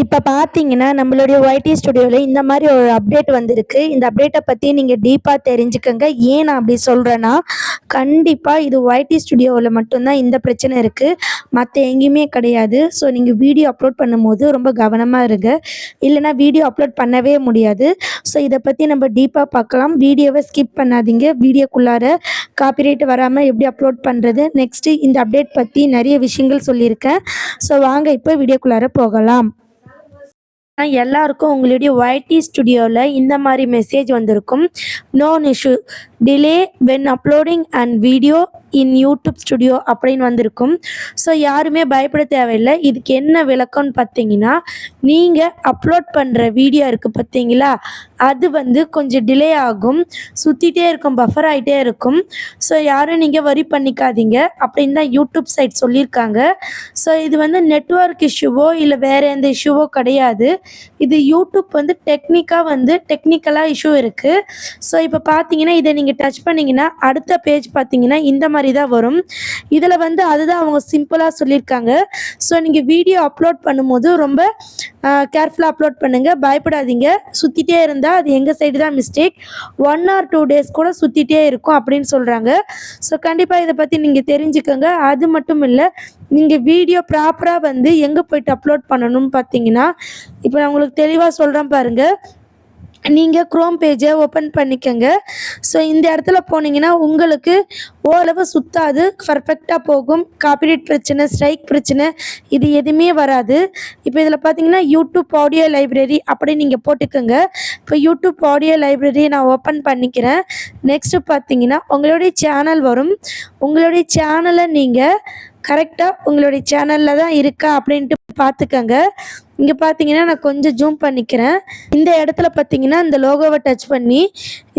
இப்போ பார்த்தீங்கன்னா, நம்மளுடைய ஒய்டி ஸ்டுடியோல இந்த மாரி ஒரு அப்டேட் வந்திருக்கு. இந்த அப்டேட்ட பத்தி நீங்க டீப்பா தெரிஞ்சுக்கங்க. ஏன் நான் அப்படி சொல்றேன்னா, கண்டிப்பா இது ஒய்டி ஸ்டுடியோல மட்டும் தான் இந்த பிரச்சனை இருக்கு. மத்த எங்கேயுமே கிடையாது. ஸோ நீங்க வீடியோ அப்லோட் பண்ணும்போது ரொம்ப கவனமா இருங்க. இல்லன்னா வீடியோ அப்லோட் பண்ணவே முடியாது. ஸோ இத பத்தி நம்ம டீப்பா பார்க்கலாம். வீடியோவ ஸ்கிப் பண்ணாதீங்க. வீடியோக்குள்ளார காப்பிரைட் வராம எப்படி அப்லோட் பண்றது? நெக்ஸ்ட்டு இந்த அப்டேட் பத்தி நெறைய விஷயங்கள் சொல்லியிருக்கேன். ஸோ வாங்க இப்போ வீடியோக்குள்ளார போகலாம். எல்லாருக்கும் உங்களுடைய ஒய்டி ஸ்டுடியோல இந்த மாதிரி மெசேஜ் வந்திருக்கும். No issue delay when uploading and video in YouTube studio அப்படின்னு வந்திருக்கும். ஸோ யாருமே பயப்பட தேவையில்லை. இதுக்கு என்ன விளக்கம்னு பார்த்தீங்கன்னா, நீங்கள் அப்லோட் பண்ணுற வீடியோ இருக்குது பார்த்தீங்களா, அது கொஞ்சம் டிலே ஆகும், சுற்றிட்டே இருக்கும், பஃபர் ஆகிட்டே இருக்கும். ஸோ யாரும் நீங்கள் வரி பண்ணிக்காதீங்க அப்படின்னு தான் யூடியூப் சைட் சொல்லியிருக்காங்க. ஸோ இது நெட்வொர்க் இஷ்யூவோ இல்லை வேறு எந்த இஷ்யூவோ கிடையாது. இது யூடியூப் டெக்னிக்கலாக இஷ்யூ இருக்குது. ஸோ இப்போ பார்த்தீங்கன்னா, இதை நீங்கள் டச் பண்ணிங்கன்னா அடுத்த பேஜ் பார்த்தீங்கன்னா இந்த மாதிரி தான் வரும். இதில் அதுதான் அவங்க சிம்பிளாக சொல்லியிருக்காங்க. ஸோ நீங்கள் வீடியோ அப்லோட் பண்ணும்போது ரொம்ப கேர்ஃபுல்லாக அப்லோட் பண்ணுங்கள், பயப்படாதீங்க. சுற்றிட்டே இருந்தால் அது எங்கள் சைடு தான் மிஸ்டேக். 1 or 2 days கூட சுற்றிட்டே இருக்கும் அப்படின்னு சொல்கிறாங்க. ஸோ கண்டிப்பாக இதை பற்றி நீங்கள் தெரிஞ்சுக்கோங்க. அது மட்டும் இல்லை, நீங்கள் வீடியோ ப்ராப்பராக எங்கே போய்ட்டு அப்லோட் பண்ணணும்னு பார்த்தீங்கன்னா, இப்போ நான் உங்களுக்கு தெளிவாக சொல்கிறேன் பாருங்கள். நீங்கள் க்ரோம் பேஜை ஓப்பன் பண்ணிக்கோங்க. ஸோ இந்த இடத்துல போனீங்கன்னா உங்களுக்கு ஓரளவு சுத்தாது, பர்ஃபெக்டாக போகும். காப்பிரைட் பிரச்சனை, ஸ்ட்ரைக் பிரச்சனை இது எதுவுமே வராது. இப்போ இதில் பார்த்தீங்கன்னா யூடியூப் ஆடியோ லைப்ரரி அப்படி நீங்கள் போட்டுக்கோங்க. இப்போ யூடியூப் ஆடியோ லைப்ரரி நான் ஓப்பன் பண்ணிக்கிறேன். நெக்ஸ்ட்டு பார்த்தீங்கன்னா உங்களுடைய சேனல் வரும். உங்களுடைய சேனலை நீங்கள் கரெக்டாக உங்களுடைய சேனலில் தான் இருக்கா அப்படின்ட்டு பார்த்துக்கங்க. இங்கே பார்த்தீங்கன்னா நான் கொஞ்சம் ஜூம் பண்ணிக்கிறேன். இந்த இடத்துல பார்த்தீங்கன்னா இந்த லோகோவை டச் பண்ணி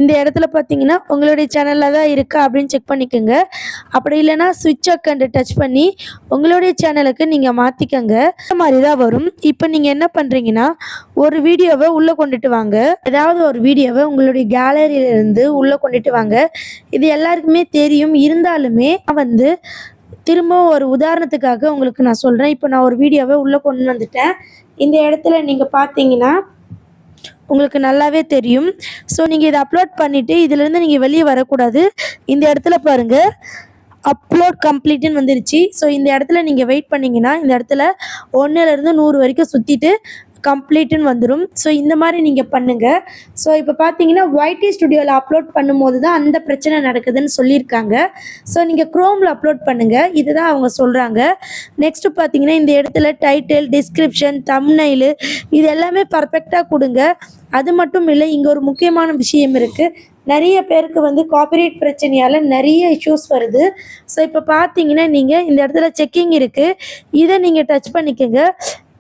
இந்த இடத்துல பார்த்தீங்கன்னா உங்களுடைய சேனலில் தான் இருக்கா அப்படின்னு செக் பண்ணிக்கோங்க. அப்படி இல்லைன்னா ஸ்விட்ச் அக்கௌண்ட்டை டச் பண்ணி உங்களுடைய சேனலுக்கு நீங்கள் மாற்றிக்கோங்க. இந்த மாதிரி தான் வரும். இப்போ நீங்கள் என்ன பண்ணுறீங்கன்னா, ஒரு வீடியோவை உள்ளே கொண்டுட்டு வாங்க. ஏதாவது ஒரு வீடியோவை உங்களுடைய கேலரியிலேருந்து உள்ளே கொண்டுட்டு வாங்க. இது எல்லாருக்குமே தெரியும். இருந்தாலுமே திரும்பவும் ஒரு உதாரணத்துக்காக உங்களுக்கு நான் சொல்கிறேன். இப்போ நான் ஒரு வீடியோவை உள்ளே கொண்டு வந்துட்டேன். இந்த இடத்துல நீங்கள் பார்த்தீங்கன்னா உங்களுக்கு நல்லாவே தெரியும். ஸோ நீங்கள் இதை அப்லோட் பண்ணிவிட்டு இதிலேருந்து நீங்கள் வெளியே வரக்கூடாது. இந்த இடத்துல பாருங்கள், அப்லோட் கம்ப்ளீட்டுன்னு வந்துருச்சு. ஸோ இந்த இடத்துல நீங்கள் வெயிட் பண்ணிங்கன்னா இந்த இடத்துல 1லேருந்து 100 வரைக்கும் சுற்றிட்டு கம்ப்ளீட்டுன்னு வந்துடும். ஸோ இந்த மாதிரி நீங்கள் பண்ணுங்கள். ஸோ இப்போ பார்த்தீங்கன்னா ஒய்டி ஸ்டுடியோவில் அப்லோட் பண்ணும்போது தான் அந்த பிரச்சனை நடக்குதுன்னு சொல்லியிருக்காங்க. ஸோ நீங்கள் க்ரோமில் அப்லோட் பண்ணுங்கள், இதுதான் அவங்க சொல்கிறாங்க. நெக்ஸ்ட்டு பார்த்தீங்கன்னா இந்த இடத்துல டைட்டில், டிஸ்கிரிப்ஷன், தம்ப்நெயில் இது எல்லாமே பர்ஃபெக்டாக கொடுங்க. அது மட்டும் இல்லை, இங்கே ஒரு முக்கியமான விஷயம் இருக்குது. நிறைய பேருக்கு காப்பிரைட் பிரச்சனையால் நிறைய இஷ்யூஸ் வருது. ஸோ இப்போ பார்த்தீங்கன்னா நீங்கள் இந்த இடத்துல செக்கிங் இருக்குது, இதை நீங்கள் டச் பண்ணிக்கோங்க.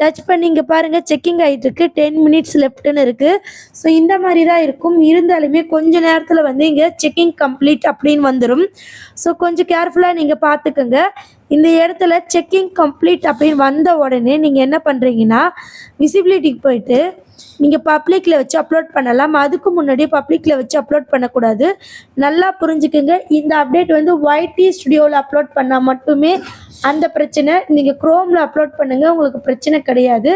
டச் பண்ணி இங்கே பாருங்கள், செக்கிங் ஆகிட்டு இருக்கு, 10 minutes லெஃப்ட்டுன்னு இருக்குது. ஸோ இந்த மாதிரி தான் இருக்கும். இருந்தாலுமே கொஞ்சம் நேரத்தில் இங்கே செக்கிங் கம்ப்ளீட் அப்படின்னு வந்துடும். ஸோ கொஞ்சம் கேர்ஃபுல்லாக நீங்கள் பார்த்துக்கோங்க. இந்த இடத்துல செக்கிங் கம்ப்ளீட் அப்படின்னு வந்த உடனே நீங்கள் என்ன பண்ணுறீங்கன்னா, விசிபிலிட்டிக்கு போயிட்டு நீங்கள் பப்ளிக்கில் வச்சு அப்லோட் பண்ணலாம். அதுக்கு முன்னாடி பப்ளிக்கில் வச்சு அப்லோட் பண்ணக்கூடாது. நல்லா புரிஞ்சுக்குங்க. இந்த அப்டேட் ஒய்டி ஸ்டுடியோவில் அப்லோட் பண்ணால் மட்டுமே அந்த பிரச்சனை. நீங்கள் க்ரோமில் அப்லோட் பண்ணுங்கள், உங்களுக்கு பிரச்சனை கிடையாது.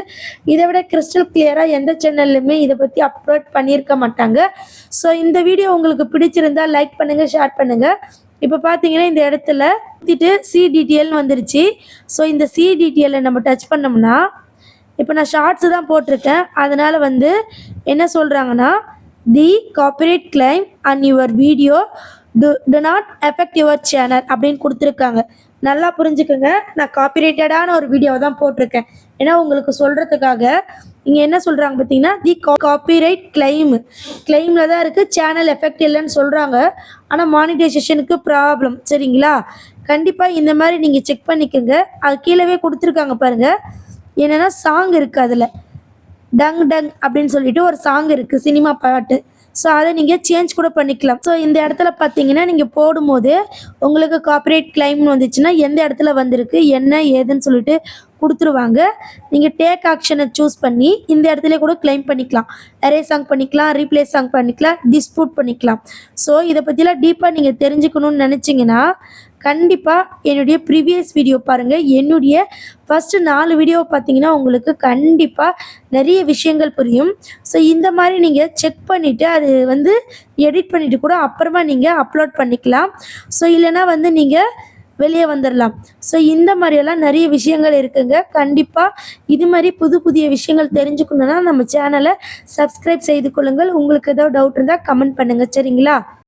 இதை விட கிறிஸ்டல் கிளியராக எந்த சேனல்லையுமே இதை பற்றி அப்லோட் பண்ணியிருக்க மாட்டாங்க. ஸோ இந்த வீடியோ உங்களுக்கு பிடிச்சிருந்தால் லைக் பண்ணுங்கள், ஷேர் பண்ணுங்கள். இப்போ பார்த்தீங்கன்னா இந்த இடத்துல சி டீட்டெயில்னு வந்துருச்சு. ஸோ இந்த சி டீட்டெயிலை நம்ம டச் பண்ணோம்னா, இப்போ நான் ஷார்ட்ஸு தான் போட்டிருக்கேன். அதனால் என்ன சொல்கிறாங்கன்னா, the copyright claim and your video do not effect your channel அப்படின்னு கொடுத்துருக்காங்க. நல்லா புரிஞ்சுக்கோங்க. நான் காப்பிரைட்டடான ஒரு வீடியோவை தான் போட்டிருக்கேன். ஏன்னா உங்களுக்கு சொல்கிறதுக்காக. இங்கே என்ன சொல்கிறாங்க பார்த்தீங்கன்னா, தி காப்பிரைட் கிளைமில் தான் இருக்குது, சேனல் எஃபெக்ட் இல்லைன்னு சொல்கிறாங்க. ஆனால் மானிட்டைசேஷனுக்கு ப்ராப்ளம். சரிங்களா? கண்டிப்பாக இந்த மாதிரி நீங்கள் செக் பண்ணிக்கோங்க. அது கீழவே கொடுத்துருக்காங்க பாருங்கள். என்னென்னா சாங் இருக்குது, அதில் டங் டங் அப்படின்னு சொல்லிட்டு ஒரு சாங் இருக்குது, சினிமா பாட்டு. ஸோ அதை நீங்கள் சேஞ்ச் கூட பண்ணிக்கலாம். ஸோ இந்த இடத்துல பார்த்தீங்கன்னா நீங்கள் போடும்போது உங்களுக்கு காப்பிரைட் கிளைம்னு வந்துச்சுன்னா எந்த இடத்துல வந்திருக்கு என்ன ஏதுன்னு சொல்லிட்டு கொடுத்துருவாங்க. நீங்கள் டேக் ஆக்ஷனை சூஸ் பண்ணி இந்த இடத்துல கூட கிளைம் பண்ணிக்கலாம். அரே சாங் பண்ணிக்கலாம், ரீப்ளேஸ் சாங் பண்ணிக்கலாம், டிஸ்பியூட் பண்ணிக்கலாம். ஸோ இதை பற்றிலாம் டீப்பாக நீங்கள் தெரிஞ்சுக்கணும்னு நினச்சிங்கன்னா கண்டிப்பாக என்னுடைய ப்ரீவியஸ் வீடியோ பாருங்கள். என்னுடைய ஃபஸ்ட்டு 4 வீடியோ பார்த்தீங்கன்னா உங்களுக்கு கண்டிப்பாக நிறைய விஷயங்கள் புரியும். ஸோ இந்த மாதிரி நீங்கள் செக் பண்ணிவிட்டு அது வந்து எடிட் பண்ணிவிட்டு கூட அப்புறமா நீங்கள் அப்லோட் பண்ணிக்கலாம். ஸோ இல்லைன்னா வந்து நீங்கள் வெளியே வந்துடலாம். ஸோ இந்த மாதிரியெல்லாம் நிறைய விஷயங்கள் இருக்குங்க. கண்டிப்பாக இது மாதிரி புது புதிய விஷயங்கள் தெரிஞ்சுக்கணுன்னா நம்ம சேனலை சப்ஸ்கிரைப் செய்து கொள்ளுங்கள். உங்களுக்கு ஏதாவது டவுட் இருந்தால் கமெண்ட் பண்ணுங்கள். சரிங்களா?